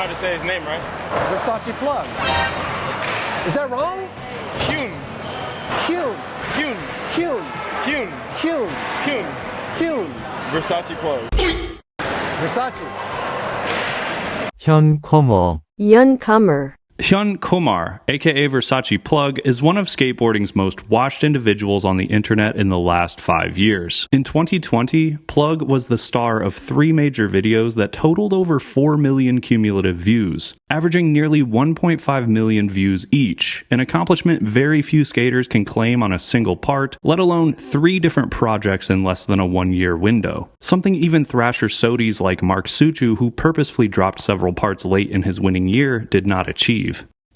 how to say his name, right? Versace plug. Is that wrong? Hyun. Hyun. Hyun. Hyun. Hyun. Hyun. Hyun. Hyun. Versace plug. Versace. Hyun Kummer. Hyun Kummer. Hyun Kummer, aka Versace Plug, is one of skateboarding's most watched individuals on the internet in the last 5 years. In 2020, Plug was the star of 3 major videos that totaled over 4 million cumulative views, averaging nearly 1.5 million views each, an accomplishment very few skaters can claim on a single part, let alone 3 different projects in less than a 1-year window. Something even Thrasher sodies like Mark Suchu, who purposefully dropped several parts late in his winning year, did not achieve.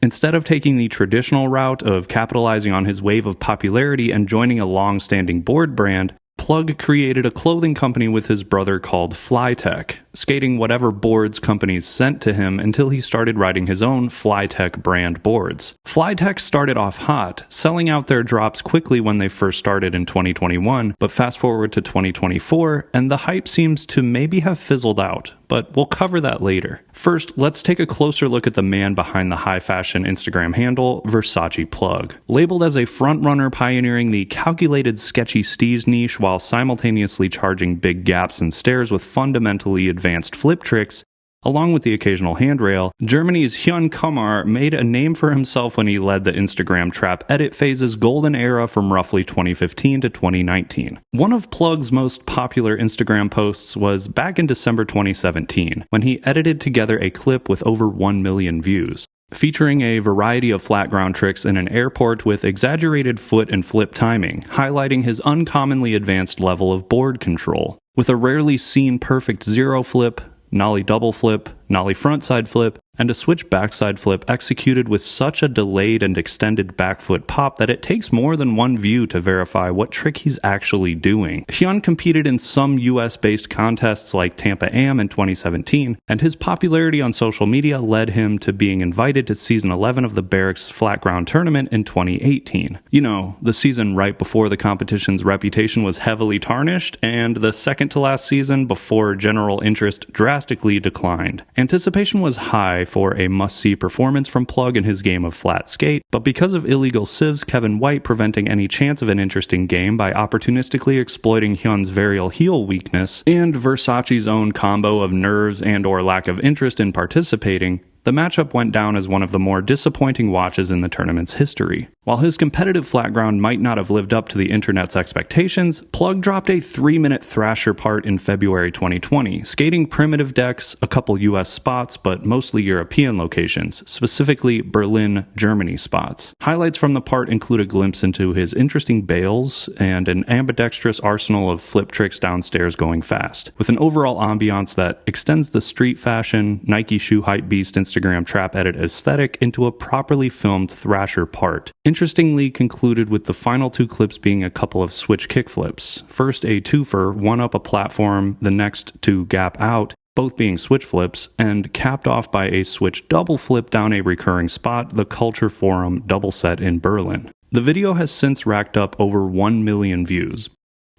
Instead of taking the traditional route of capitalizing on his wave of popularity and joining a long-standing board brand, Plug created a clothing company with his brother called Flytech, skating whatever boards companies sent to him until he started writing his own Flytech brand boards. Flytech started off hot, selling out their drops quickly when they first started in 2021, but fast forward to 2024, and the hype seems to maybe have fizzled out. But we'll cover that later. First, let's take a closer look at the man behind the high-fashion Instagram handle, Versace Plug. Labeled as a frontrunner pioneering the calculated sketchy steez niche while simultaneously charging big gaps and stairs with fundamentally advanced flip tricks, along with the occasional handrail, Germany's Hyun Kummer made a name for himself when he led the Instagram trap edit phase's golden era from roughly 2015 to 2019. One of Plug's most popular Instagram posts was back in December 2017, when he edited together a clip with over 1 million views, featuring a variety of flat ground tricks in an airport with exaggerated foot and flip timing, highlighting his uncommonly advanced level of board control. With a rarely seen perfect zero flip, nollie double flip, nollie frontside flip, and a switch backside flip executed with such a delayed and extended back foot pop that it takes more than one view to verify what trick he's actually doing. Hyun competed in some US-based contests like Tampa Am in 2017, and his popularity on social media led him to being invited to season 11 of the Barracks Flat Ground Tournament in 2018. You know, the season right before the competition's reputation was heavily tarnished, and the second to last season before general interest drastically declined. Anticipation was high for a must-see performance from Plug in his game of flat skate, but because of illegal civs Kevin White preventing any chance of an interesting game by opportunistically exploiting Hyun's varial heel weakness, and Versace's own combo of nerves and/or lack of interest in participating, the matchup went down as one of the more disappointing watches in the tournament's history. While his competitive flat ground might not have lived up to the internet's expectations, Plug dropped a 3-minute Thrasher part in February 2020, skating primitive decks, a couple US spots, but mostly European locations, specifically Berlin, Germany spots. Highlights from the part include a glimpse into his interesting bails and an ambidextrous arsenal of flip tricks downstairs going fast, with an overall ambiance that extends the street fashion, Nike shoe hype beast Instagram trap edit aesthetic into a properly filmed Thrasher part. Interestingly concluded with the final 2 clips being a couple of switch kickflips. First a twofer, one up a platform, the next 2 gap out, both being switch flips, and capped off by a switch double flip down a recurring spot, the Culture Forum double set in Berlin. The video has since racked up over 1 million views.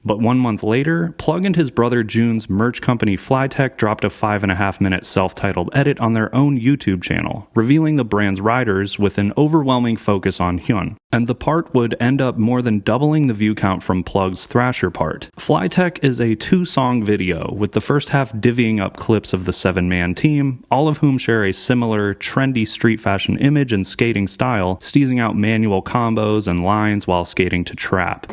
But 1 month later, Plug and his brother June's merch company Flytech dropped a 5.5-minute self-titled edit on their own YouTube channel, revealing the brand's riders with an overwhelming focus on Hyun. And the part would end up more than doubling the view count from Plug's Thrasher part. Flytech is a 2-song video, with the first half divvying up clips of the 7-man team, all of whom share a similar, trendy street fashion image and skating style, steezing out manual combos and lines while skating to trap.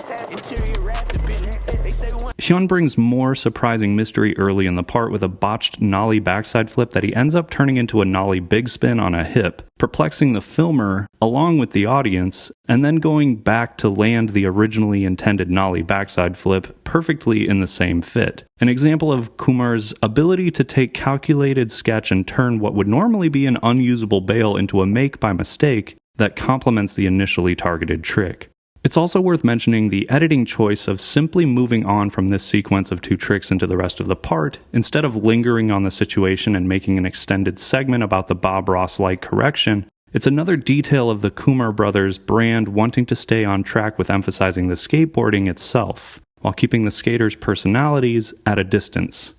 Hyun brings more surprising mystery early in the part with a botched nollie backside flip that he ends up turning into a nollie big spin on a hip, perplexing the filmer along with the audience, and then going back to land the originally intended nollie backside flip perfectly in the same fit. An example of Kummer's ability to take calculated sketch and turn what would normally be an unusable bail into a make by mistake that complements the initially targeted trick. It's also worth mentioning the editing choice of simply moving on from this sequence of 2 tricks into the rest of the part, instead of lingering on the situation and making an extended segment about the Bob Ross-like correction. It's another detail of the Kummer brothers' brand wanting to stay on track with emphasizing the skateboarding itself, while keeping the skaters' personalities at a distance.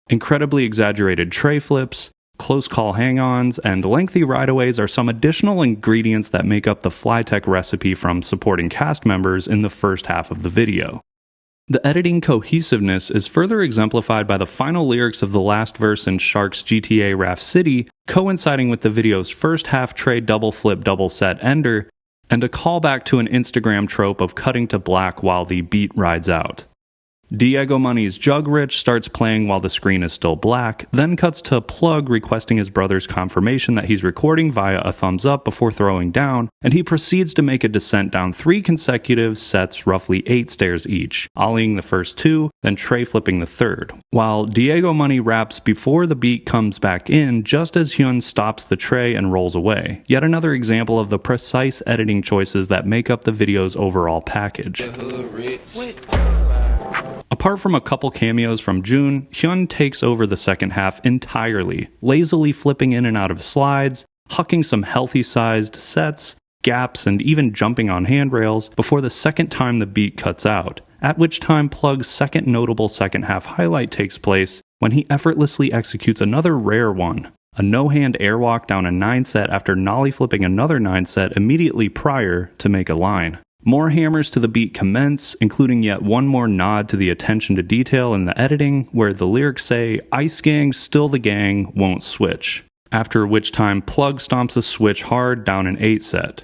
Incredibly exaggerated tray flips, Close call hang-ons, and lengthy rideaways are some additional ingredients that make up the Flytech recipe from supporting cast members in the first half of the video. The editing cohesiveness is further exemplified by the final lyrics of the last verse in Shark's GTA Raf City, coinciding with the video's first half tray double flip double set ender, and a callback to an Instagram trope of cutting to black while the beat rides out. Diego Money's Jug Rich starts playing while the screen is still black, then cuts to Plug requesting his brother's confirmation that he's recording via a thumbs up before throwing down, and he proceeds to make a descent down 3 consecutive sets roughly 8 stairs each, ollieing the first 2, then tray flipping the third, while Diego Money raps before the beat comes back in just as Hyun stops the tray and rolls away, yet another example of the precise editing choices that make up the video's overall package. Apart from a couple cameos from June, Hyun takes over the second half entirely, lazily flipping in and out of slides, hucking some healthy-sized sets, gaps, and even jumping on handrails before the second time the beat cuts out, at which time Plug's second notable second half highlight takes place when he effortlessly executes another rare one, a no-hand airwalk down a 9 set after nollie flipping another 9 set immediately prior to make a line. More hammers to the beat commence, including yet one more nod to the attention to detail in the editing, where the lyrics say, "Ice gang, still the gang, won't switch." After which time Plug stomps a switch hard down an 8 set.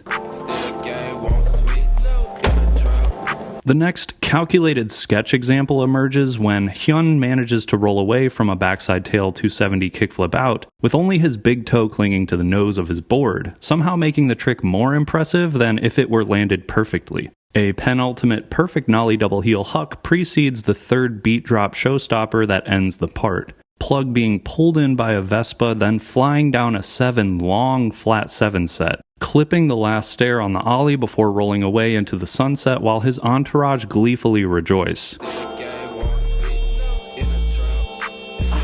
The next calculated sketch example emerges when Hyun manages to roll away from a backside tail 270 kickflip out, with only his big toe clinging to the nose of his board, somehow making the trick more impressive than if it were landed perfectly. A penultimate perfect nollie double heel huck precedes the third beat drop showstopper that ends the part. Plug being pulled in by a Vespa, then flying down a 7 long flat 7 set, clipping the last stair on the ollie before rolling away into the sunset while his entourage gleefully rejoice.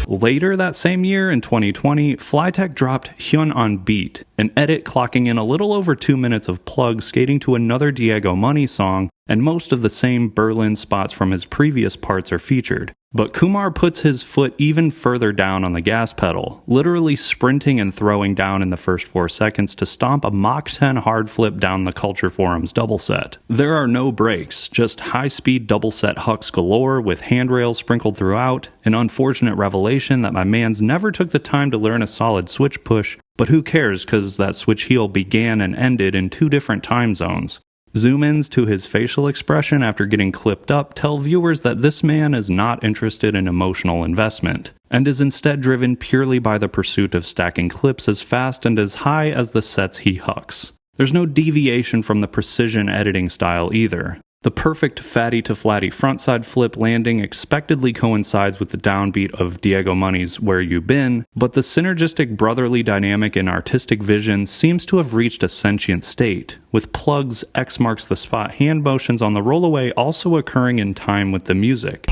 Later that same year, in 2020, Flytech dropped Hyun on Beat, an edit clocking in a little over 2 minutes of Plug skating to another Diego Money song, and most of the same Berlin spots from his previous parts are featured. But Kummer puts his foot even further down on the gas pedal, literally sprinting and throwing down in the first 4 seconds to stomp a Mach 10 hard flip down the Culture Forum's double set. There are no breaks, just high-speed double set hucks galore with handrails sprinkled throughout, an unfortunate revelation that my mans never took the time to learn a solid switch push, but who cares cause that switch heel began and ended in 2 different time zones. Zoom-ins to his facial expression after getting clipped up tell viewers that this man is not interested in emotional investment, and is instead driven purely by the pursuit of stacking clips as fast and as high as the sets he hucks. There's no deviation from the precision editing style either. The perfect fatty to flatty frontside flip landing expectedly coincides with the downbeat of Diego Money's Where You Been, but the synergistic brotherly dynamic and artistic vision seems to have reached a sentient state, with Plug's X marks the spot hand motions on the rollaway also occurring in time with the music.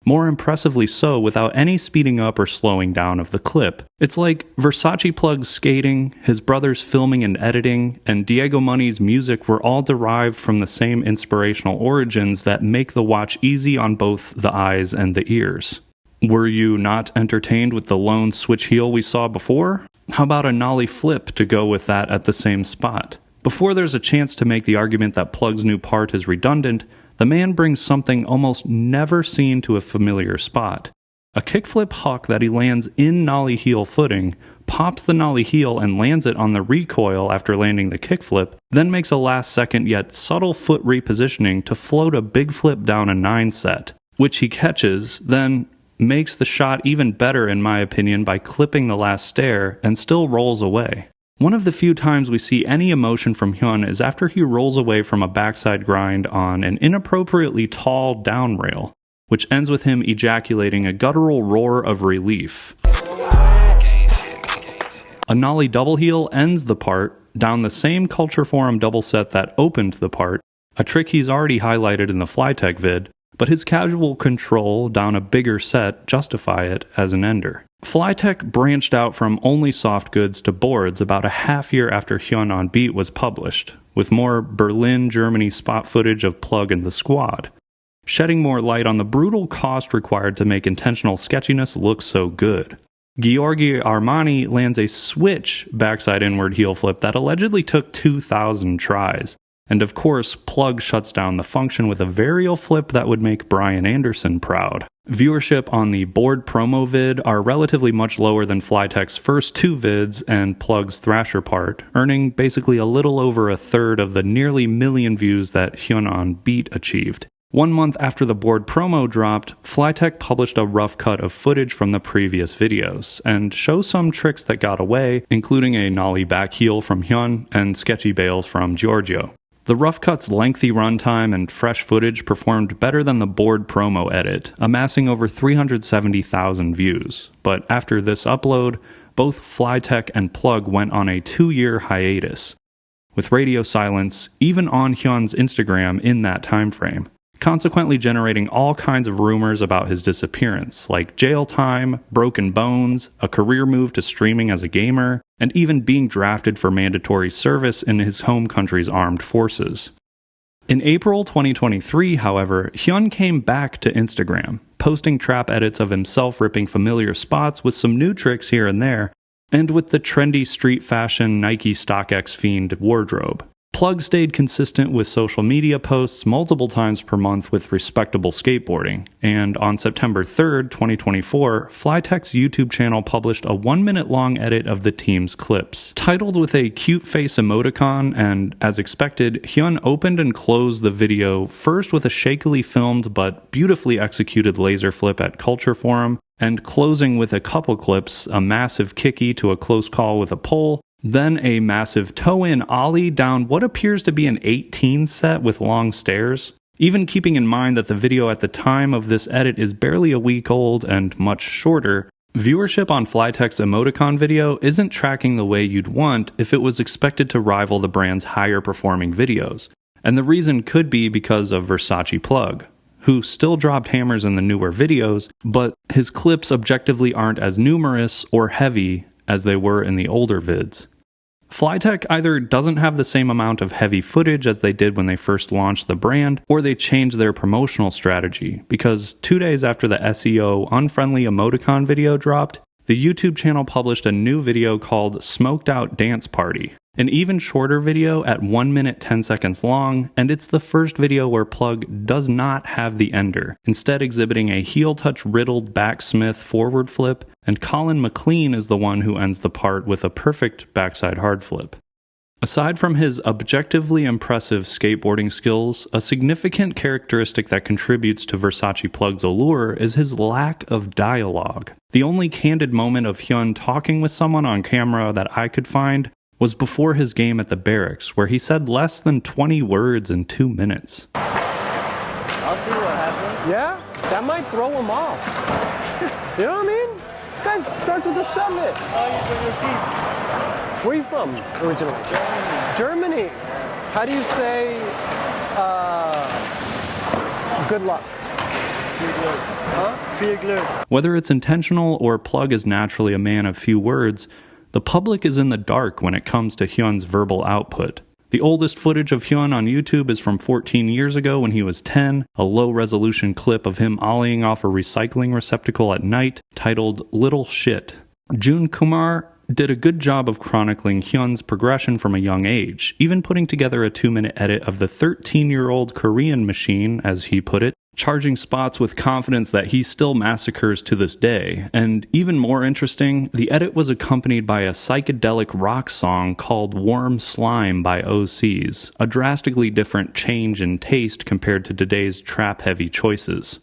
More impressively so without any speeding up or slowing down of the clip. It's like Versace Plug's skating, his brother's filming and editing, and Diego Money's music were all derived from the same inspirational origins that make the watch easy on both the eyes and the ears. Were you not entertained with the lone switch heel we saw before? How about a nollie flip to go with that at the same spot? Before there's a chance to make the argument that Plug's new part is redundant, the man brings something almost never seen to a familiar spot. A kickflip huck that he lands in nollie heel footing, pops the nollie heel and lands it on the recoil after landing the kickflip, then makes a last second yet subtle foot repositioning to float a big flip down a 9 set, which he catches, then makes the shot even better in my opinion by clipping the last stair and still rolls away. One of the few times we see any emotion from Hyun is after he rolls away from a backside grind on an inappropriately tall down rail, which ends with him ejaculating a guttural roar of relief. A nollie double heel ends the part down the same Culture Forum double set that opened the part, a trick he's already highlighted in the Flytech vid, but his casual control down a bigger set justify it as an ender. Flytech branched out from only soft goods to boards about a half year after Hyun on Beat was published, with more Berlin, Germany spot footage of Plug and the squad. shedding more light on the brutal cost required to make intentional sketchiness look so good. Gheorghe Armani lands a switch backside inward heel flip that allegedly took 2,000 tries. And of course, Plug shuts down the function with a varial flip that would make Brian Anderson proud. Viewership on the board promo vid are relatively much lower than Flytech's first 2 vids and Plug's Thrasher part, earning basically a little over a third of the nearly million views that Hyun on Beat achieved. 1 month after the board promo dropped, Flytech published a rough cut of footage from the previous videos, and shows some tricks that got away, including a nollie back heel from Hyun and sketchy bails from Giorgio. The rough cut's lengthy runtime and fresh footage performed better than the board promo edit, amassing over 370,000 views. But after this upload, both Flytech and Plug went on a 2-year hiatus, with radio silence even on Hyun's Instagram in that time frame, consequently generating all kinds of rumors about his disappearance, like jail time, broken bones, a career move to streaming as a gamer, and even being drafted for mandatory service in his home country's armed forces. In April 2023, however, Hyun came back to Instagram, posting trap edits of himself ripping familiar spots with some new tricks here and there, and with the trendy street fashion Nike StockX fiend wardrobe. Plug stayed consistent with social media posts multiple times per month with respectable skateboarding, and on September 3rd, 2024, Flytech's YouTube channel published a 1-minute long edit of the team's clips. Titled with a cute face emoticon, and as expected, Hyun opened and closed the video first with a shakily filmed but beautifully executed laser flip at Culture Forum, and closing with a couple clips, a massive kicky to a close call with a pole, then a massive toe-in ollie down what appears to be an 18 set with long stairs. Even keeping in mind that the video at the time of this edit is barely a week old and much shorter, viewership on Flytech's emoticon video isn't tracking the way you'd want if it was expected to rival the brand's higher performing videos. And the reason could be because of Versace Plug, who still dropped hammers in the newer videos, but his clips objectively aren't as numerous or heavy as they were in the older vids. Flytech either doesn't have the same amount of heavy footage as they did when they first launched the brand, or they changed their promotional strategy, because 2 days after the SEO unfriendly emoticon video dropped, the YouTube channel published a new video called Smoked Out Dance Party, an even shorter video at 1 minute 10 seconds long, and it's the first video where Plug does not have the ender, instead exhibiting a heel touch riddled backsmith forward flip, and Colin McLean is the one who ends the part with a perfect backside hard flip. Aside from his objectively impressive skateboarding skills, a significant characteristic that contributes to Versace Plug's allure is his lack of dialogue. The only candid moment of Hyun talking with someone on camera that I could find was before his game at the barracks, where he said less than 20 words in 2 minutes. I'll see what happens. Yeah? That might throw him off. You know what I mean? Guy starts with a shove it. Oh, he's a routine. Where are you from originally? Germany. How do you say good luck? Huh? Viel Glück. Whether it's intentional or Plug is naturally a man of few words, the public is in the dark when it comes to Hyun's verbal output. The oldest footage of Hyun on YouTube is from 14 years ago when he was 10, a low-resolution clip of him ollieing off a recycling receptacle at night titled Little Shit. Jun Kummer did a good job of chronicling Hyun's progression from a young age, even putting together a 2-minute edit of the 13-year-old Korean machine, as he put it, charging spots with confidence that he still massacres to this day. And even more interesting, the edit was accompanied by a psychedelic rock song called Warm Slime by OCs, a drastically different change in taste compared to today's trap-heavy choices.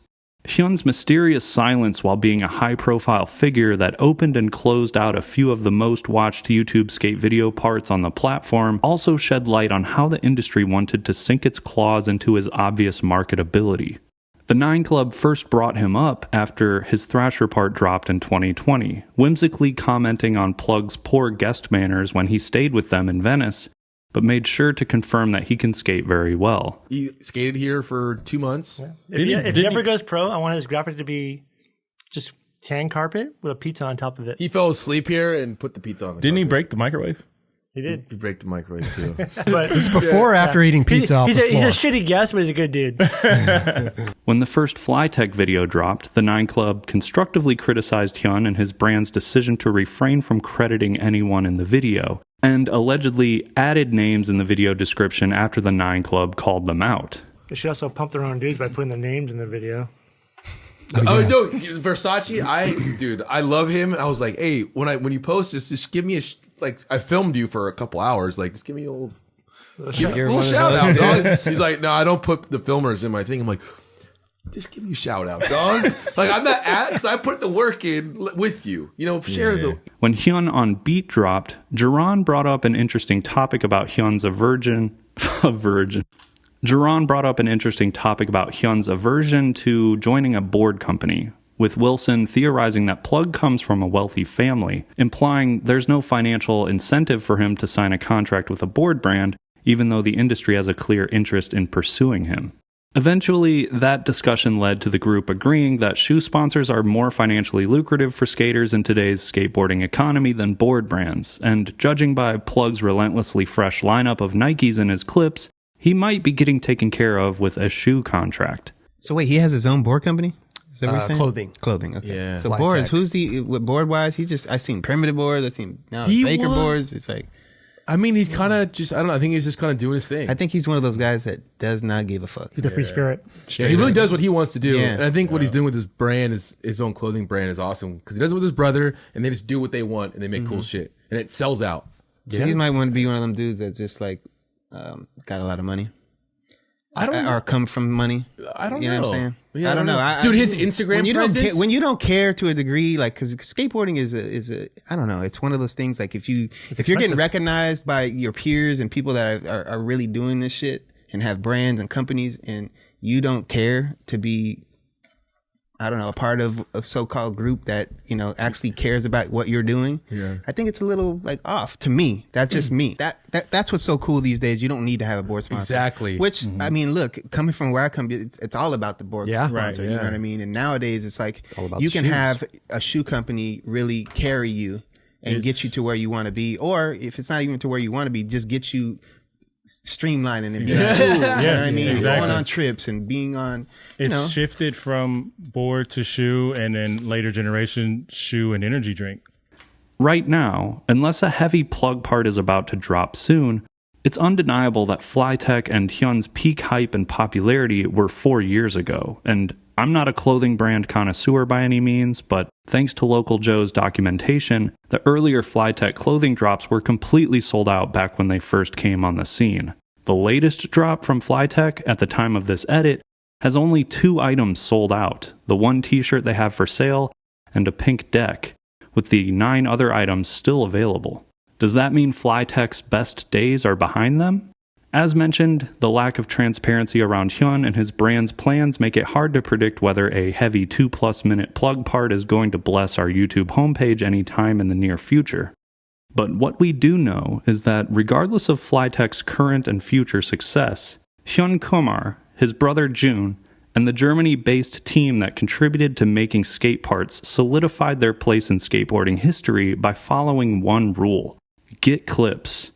Hyun's mysterious silence while being a high-profile figure that opened and closed out a few of the most watched YouTube skate video parts on the platform also shed light on how the industry wanted to sink its claws into his obvious marketability. The 9 Club first brought him up after his Thrasher part dropped in 2020, whimsically commenting on Plug's poor guest manners when he stayed with them in Venice, but made sure to confirm that he can skate very well. He skated here for 2 months. Yeah. If he ever goes pro, I want his graphic to be just tan carpet with a pizza on top of it. He fell asleep here and put the pizza on the Didn't he carpet. break the microwave? He did. You break the microwave too. But This is before or after eating pizza off he's the a floor? shitty guest, but he's a good dude. When the first Flytech video dropped, the 9 Club constructively criticized Hyun and his brand's decision to refrain from crediting anyone in the video, and allegedly added names in the video description after the 9 Club called them out. They should also pump their own dudes by putting their names in the video. Oh no, Versace! I love him, and I was like, hey, when you post this, just give me a I filmed you for a couple hours, like just give me a little shout out, dog. He's like, no, I don't put the filmers in my thing. I'm like, just give me a shout out, dog. Like I'm not because I put the work in with you. Share the. When Hyun on Beat dropped, Jaron brought up an interesting topic about Hyun's aversion. Jaron brought up an interesting topic about Hyun's aversion to joining a board company, with Wilson theorizing that Plug comes from a wealthy family, implying there's no financial incentive for him to sign a contract with a board brand, even though the industry has a clear interest in pursuing him. Eventually, that discussion led to the group agreeing that shoe sponsors are more financially lucrative for skaters in today's skateboarding economy than board brands, and judging by Plug's relentlessly fresh lineup of Nikes in his clips, he might be getting taken care of with a shoe contract. So wait, he has his own board company? Is that what you're saying? Clothing. Clothing, okay. Yeah. So Flytech. boards, who's the, board-wise? I seen primitive boards, I seen Baker boards. It's like, I mean, he's kind of just, I don't know, I think he's just kind of doing his thing. I think he's one of those guys that does not give a fuck. He's a free spirit. Yeah, he really does what he wants to do. Yeah. And I think what he's doing with his brand, his own clothing brand, is awesome. Because he does it with his brother, and they just do what they want, and they make cool shit. And it sells out. So he might want to be one of them dudes that just like got a lot of money. I don't know. Or come from money. I don't know. You know what I'm saying? Yeah, I don't know. Dude, his Instagram presence. When you don't care to a degree, like, because skateboarding is a I don't know, it's one of those things, like, if you're getting recognized by your peers and people that are really doing this shit and have brands and companies, and you don't care to be, I don't know, a part of a so-called group that, actually cares about what you're doing. Yeah. I think it's a little like off to me. That's just me. That's what's so cool these days. You don't need to have a board sponsor. Exactly. Which, I mean, look, coming from where I come, it's all about the board sponsor. Right, You know what I mean? And nowadays it's like you can shoes. have a shoe company really carry you and get you to where you want to be. Or if it's not even to where you want to be, just get you streamlining and being cool. You know what I mean? Exactly. Going on trips and being on, It's shifted from board to shoe, and then later generation shoe and energy drink. Right now, unless a heavy Plug part is about to drop soon, it's undeniable that Flytech and Hyun's peak hype and popularity were 4 years ago, and I'm not a clothing brand connoisseur by any means, but thanks to Local Joe's documentation, the earlier Flytech clothing drops were completely sold out back when they first came on the scene. The latest drop from Flytech at the time of this edit has only 2 items sold out, the one t-shirt they have for sale and a pink deck, with the 9 other items still available. Does that mean Flytech's best days are behind them? As mentioned, the lack of transparency around Hyun and his brand's plans make it hard to predict whether a heavy 2+ minute plug part is going to bless our YouTube homepage anytime in the near future. But what we do know is that regardless of Flytech's current and future success, Hyun Kummer, his brother Jun, and the Germany-based team that contributed to making skate parts solidified their place in skateboarding history by following one rule: get clips.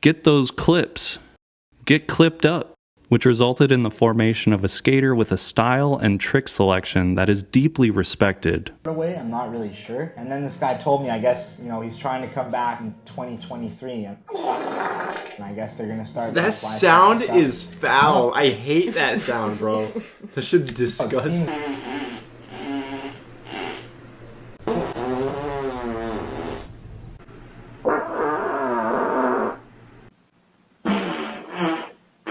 Get those clips. Get clipped up, which resulted in the formation of a skater with a style and trick selection that is deeply respected. Away, I'm not really sure. And then this guy told me, I guess, he's trying to come back in 2023, and I guess they're gonna start. That sound is foul. I hate that sound, bro. That shit's disgusting.